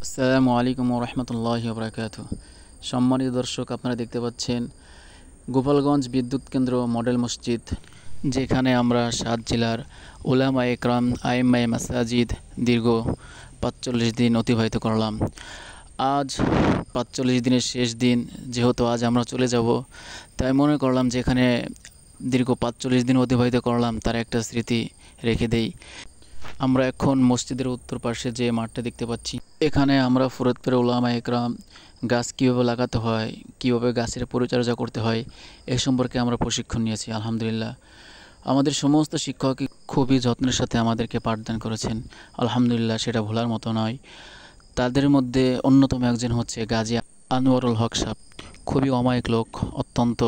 আসসালামু আলাইকুম রহমতুল্লাহি ওবরাকাতুহু। সম্মানিত দর্শক, আপনারা দেখতে পাচ্ছেন গোপালগঞ্জ বিদ্যুৎ কেন্দ্র মডেল মসজিদ, যেখানে আমরা 7 জেলার উলামা একরাম আইম্মায়ে মাসাজিদ দীর্ঘ ৪৫ দিন অতিবাহিত করলাম। আজ ৪৫ দিনের শেষ দিন, যেহেতু আজ আমরা চলে যাব, তাই মনে করলাম যে এখানে দীর্ঘ ৪৫ দিন অতিবাহিত করলাম তার একটা স্মৃতি রেখে দেই। আমরা এখন মসজিদের উত্তর পাশে যে মাঠটা দেখতে পাচ্ছি, এখানে আমরা ফরিদপুরের উলামা একরাম গাছ কীভাবে লাগাতে হয়, কীভাবে গাছের পরিচর্যা করতে হয়, এ সম্পর্কে আমরা প্রশিক্ষণ নিয়েছি। আলহামদুলিল্লাহ, আমাদের সমস্ত শিক্ষক খুবই যত্নের সাথে আমাদেরকে পাঠদান করেছেন। আলহামদুলিল্লাহ, সেটা ভোলার মতো নয়। তাদের মধ্যে অন্যতম একজন হচ্ছে গাজী আনোয়ারুল হক সাহেব। খুবই অমায়িক লোক, অত্যন্ত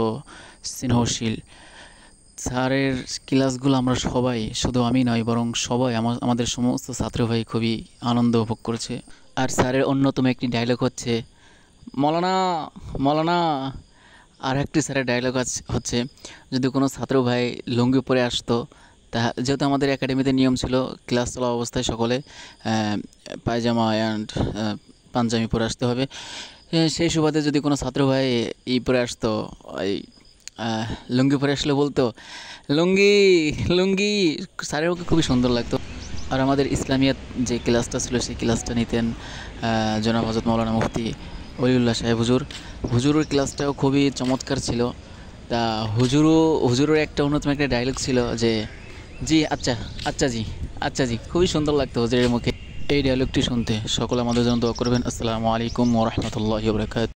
স্নেহশীল। স্যারের ক্লাসগুলো আমরা সবাই, শুধু আমি নয় বরং সবাই, আমাদের সমস্ত ছাত্র ভাই খুবই আনন্দ উপভোগ করেছে। আর স্যারের অন্যতম একটি ডায়লগ হচ্ছে মৌলানা মৌলানা। আর একটি স্যারের ডায়লগ হচ্ছে, যদি কোনো ছাত্র ভাই লুঙ্গি পরে আসতো, তা যেহেতু আমাদের একাডেমিতে নিয়ম ছিল ক্লাস চলা অবস্থায় সকলে পায়জামা অ্যান্ড পাঞ্জাবি পরে আসতে হবে, সেই সুবাদে যদি কোনো ছাত্র ভাই পরে আসতো, এই লুঙ্গি পরে আসলে বলতো লুঙ্গি লুঙ্গি, স্যারের ওকে খুবই সুন্দর লাগতো। আর আমাদের ইসলামিয়াত যে ক্লাসটা ছিল, সেই ক্লাসটা নিতেন জনাব হযরত মাওলানা মুফতি ওলিউল্লাহ সাহেব হুজুরের ক্লাসটাও খুবই চমৎকার ছিল। তা হুজুরের একটা অন্যতম একটা ডায়লগ ছিল যে জি আচ্ছা, আচ্ছা জি, খুবই সুন্দর লাগতো হুজুরের মুখে এই ডায়লগটি শুনতে। সকলে আমাদের জন্য দোয়া করবেন। আসসালামু আলাইকুম ওয়া রাহমাতুল্লাহি ওয়া বারাকাতুহু।